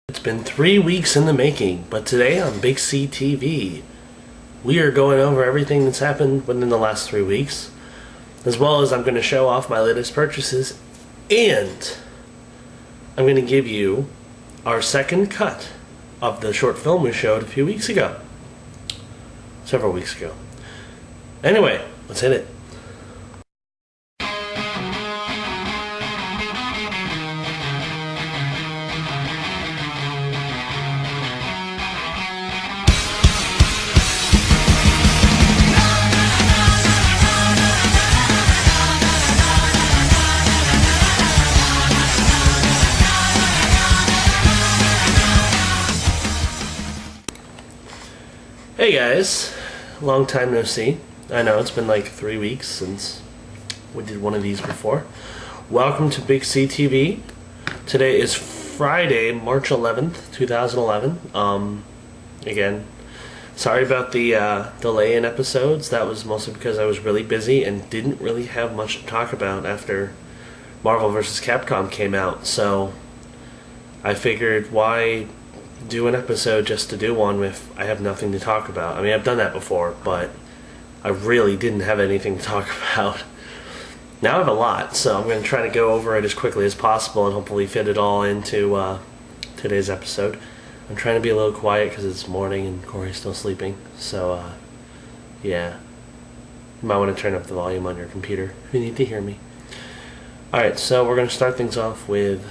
It's been 3 weeks in the making, but today on BigCTV, we are going over everything that's happened within the last 3 weeks, as well as I'm going to show off my latest purchases, and I'm going to give you our second cut of the short film we showed a few weeks ago. Several weeks ago. Anyway, let's hit it. Hey guys, long time no see. I know it's been like 3 weeks since we did one of these before. Welcome to BigCTV. Today is Friday, March 11th, 2011. Again, sorry about the delay in episodes. That was mostly because I was really busy and didn't really have much to talk about after Marvel vs. Capcom came out. So I figured, why do an episode just to do one if I have nothing to talk about? I mean, I've done that before, but I really didn't have anything to talk about. Now I have a lot, so I'm going to try to go over it as quickly as possible and hopefully fit it all into today's episode. I'm trying to be a little quiet because it's morning and Corey's still sleeping, so yeah. You might want to turn up the volume on your computer if you need to hear me. Alright, so we're going to start things off with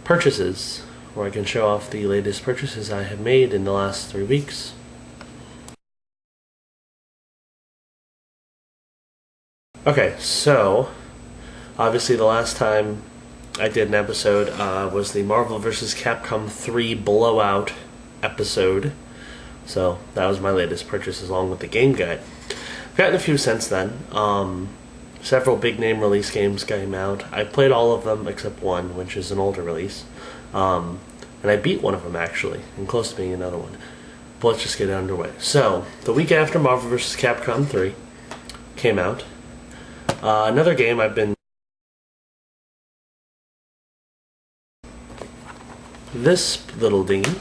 purchases, where I can show off the latest purchases I have made in the last 3 weeks. Okay, so obviously the last time I did an episode was the Marvel vs. Capcom 3 Blowout episode. So that was my latest purchase along with the game guide. I've gotten a few since then. Several big name release games came out. I played all of them except one, which is an older release. And I beat one of them actually, and close to being another one. But let's just get it underway. So, the week after Marvel vs. Capcom 3 came out, another game I've been... This little dingy,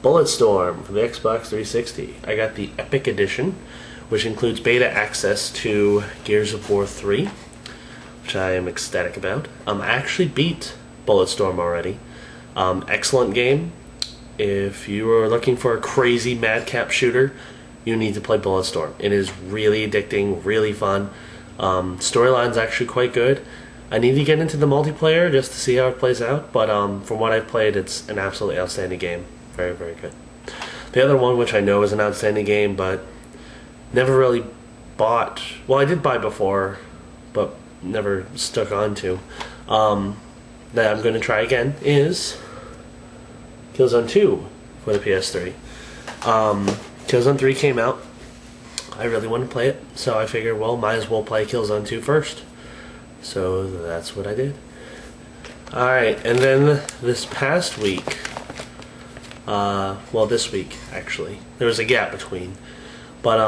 Bulletstorm for the Xbox 360. I got the Epic Edition, which includes beta access to Gears of War 3, which I am ecstatic about. I actually beat Bulletstorm already. Excellent game. If you are looking for a crazy madcap shooter, you need to play Bulletstorm. It is really addicting, really fun. Storyline's actually quite good. I need to get into the multiplayer just to see how it plays out, but from what I've played, it's an absolutely outstanding game. Very, very good. The other one, which I know is an outstanding game, but never really bought... Well, I did buy before, but never stuck on to. That I'm going to try again is Killzone 2 for the PS3. Killzone 3 came out. I really wanted to play it, so I figured, well, might as well play Killzone 2 first. So that's what I did. Alright, and then this past week, well, this week, actually, there was a gap between, but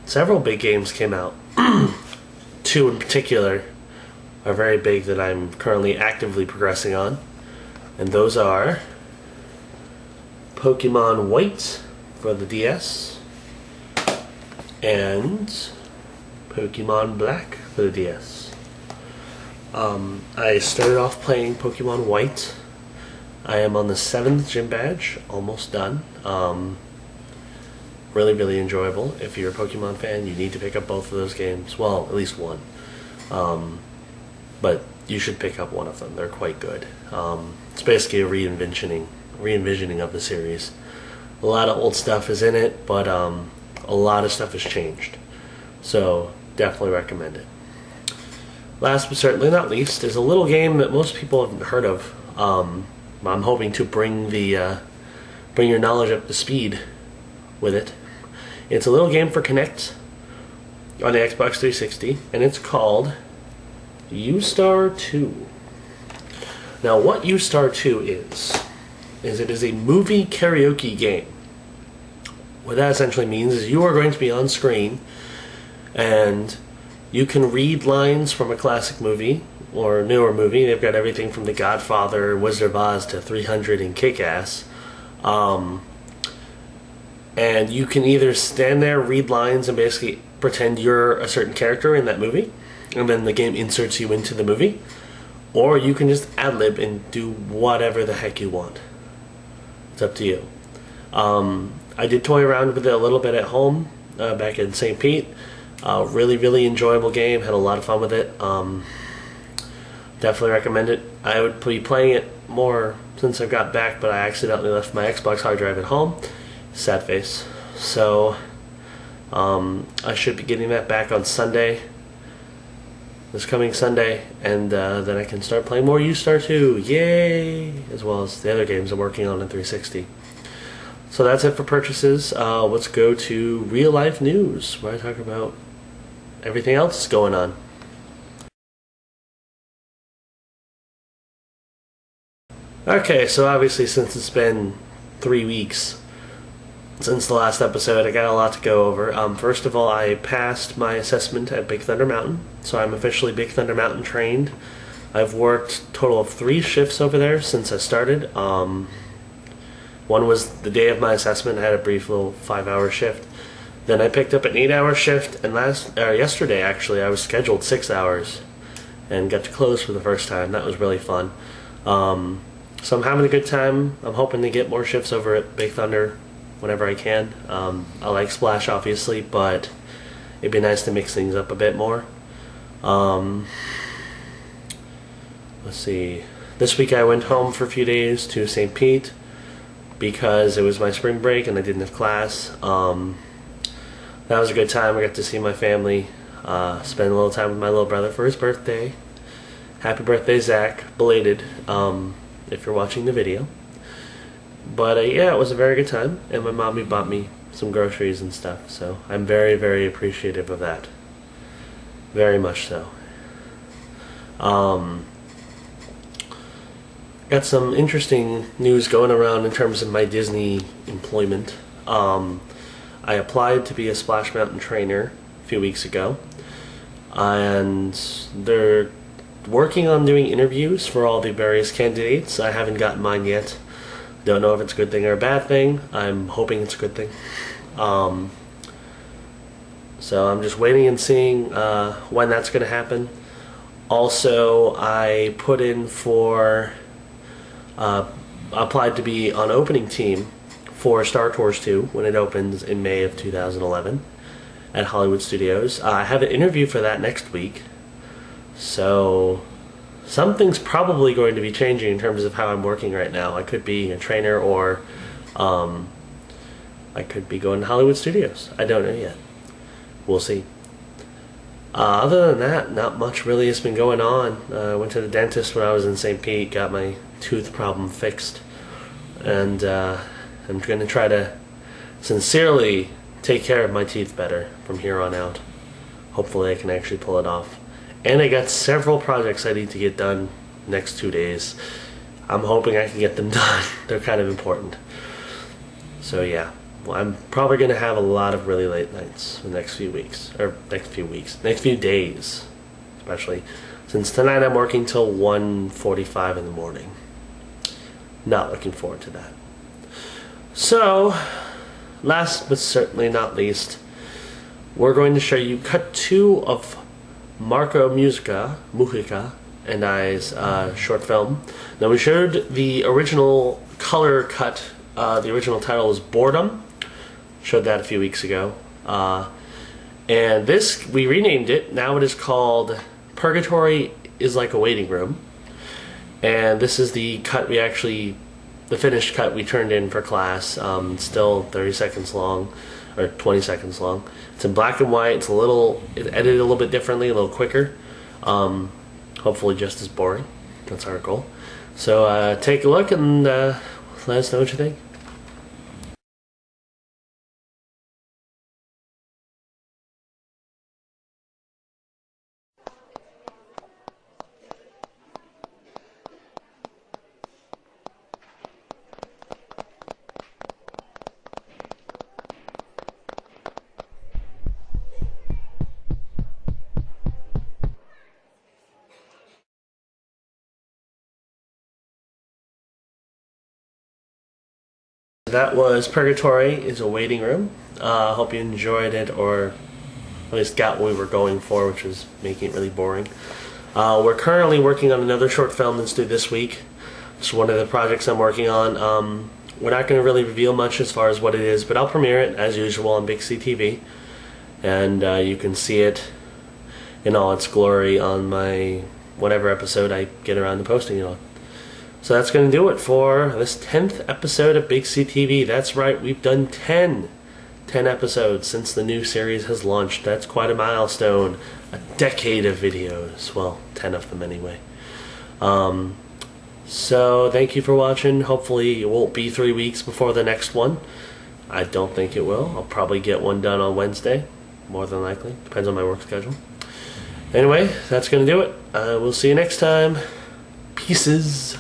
several big games came out. Two in particular are very big that I'm currently actively progressing on, and those are Pokemon White for the DS and Pokemon Black for the DS. I started off playing Pokemon White. I am on the 7th gym badge, almost done. Really, really enjoyable. If you're a Pokemon fan, you need to pick up both of those games. Well, at least one. But you should pick up one of them. They're quite good. It's basically a re-envisioning of the series. A lot of old stuff is in it, but a lot of stuff has changed. So definitely recommend it. Last but certainly not least is a little game that most people haven't heard of. I'm hoping to bring your knowledge up to speed with it. It's a little game for Kinect on the Xbox 360, and it's called U-Star 2. Now, what U-Star 2 is it is a movie karaoke game. What that essentially means is you are going to be on screen, and you can read lines from a classic movie or newer movie. They've got everything from The Godfather, Wizard of Oz to 300 and Kick-Ass. And you can either stand there, read lines, and basically pretend you're a certain character in that movie, and then the game inserts you into the movie, or you can just ad-lib and do whatever the heck you want. It's up to you. I did toy around with it a little bit at home back in St. Pete. Really, really enjoyable game. Had a lot of fun with it. Definitely recommend it. I would be playing it more since I've got back, but I accidentally left my Xbox hard drive at home. Sad face. So I should be getting that back on Sunday, this coming Sunday, and then I can start playing more U-Star 2, yay! As well as the other games I'm working on in 360. So that's it for purchases. Let's go to real life news, where I talk about everything else going on. Okay, so obviously since it's been 3 weeks since the last episode, I got a lot to go over. First of all, I passed my assessment at Big Thunder Mountain, so I'm officially Big Thunder Mountain trained. I've worked a total of 3 shifts over there since I started. One was the day of my assessment. I had a brief little 5-hour shift. Then I picked up an 8-hour shift, and yesterday actually I was scheduled 6 hours and got to close for the first time. That was really fun. So I'm having a good time. I'm hoping to get more shifts over at Big Thunder whenever I can. I like Splash, obviously, but it'd be nice to mix things up a bit more. Let's see. This week I went home for a few days to St. Pete because it was my spring break and I didn't have class. That was a good time. I got to see my family, spend a little time with my little brother for his birthday. Happy birthday, Zach. Belated, if you're watching the video. But yeah, it was a very good time, and my mommy bought me some groceries and stuff, so I'm very, very appreciative of that. Very much so. Got some interesting news going around in terms of my Disney employment. I applied to be a Splash Mountain trainer a few weeks ago, and they're working on doing interviews for all the various candidates. I haven't gotten mine yet. Don't know if it's a good thing or a bad thing. I'm hoping it's a good thing. So I'm just waiting and seeing when that's going to happen. Also, I put in for applied to be on opening team for Star Tours 2 when it opens in May of 2011 at Hollywood Studios. I have an interview for that next week. So something's probably going to be changing in terms of how I'm working right now. I could be a trainer, or I could be going to Hollywood Studios. I don't know yet. We'll see. Other than that, not much really has been going on. I went to the dentist when I was in St. Pete, got my tooth problem fixed, and I'm going to try to sincerely take care of my teeth better from here on out. Hopefully I can actually pull it off. And I got several projects I need to get done next 2 days. I'm hoping I can get them done. They're kind of important. So yeah, well, I'm probably going to have a lot of really late nights the next few weeks. Or next few days. Especially since tonight I'm working till 1:45 in the morning. Not looking forward to that. So, last but certainly not least, we're going to show you cut 2 of Marco Mujica and I's short film. Now, we showed the original color cut. The original title was Boredom. Showed that a few weeks ago. And this, we renamed it. Now it is called Purgatory is Like a Waiting Room. And this is the cut the finished cut we turned in for class. Still 30 seconds long, or 20 seconds long. It's in black and white. It's edited a little bit differently, a little quicker. Hopefully just as boring. That's our goal. So take a look and let us know what you think. that was Purgatory is a Waiting Room. Hope you enjoyed it, or at least got what we were going for, which was making it really boring. We're currently working on another short film that's due this week. It's one of the projects I'm working on. We're not going to really reveal much as far as what it is, but I'll premiere it as usual on BigCTV, and you can see it in all its glory on my whatever episode I get around to posting it on. So that's going to do it for this 10th episode of BigCTV. That's right, we've done 10 episodes since the new series has launched. That's quite a milestone. A decade of videos. Well, 10 of them anyway. So thank you for watching. Hopefully it won't be 3 weeks before the next one. I don't think it will. I'll probably get one done on Wednesday, more than likely. Depends on my work schedule. Anyway, that's going to do it. We'll see you next time. Pieces.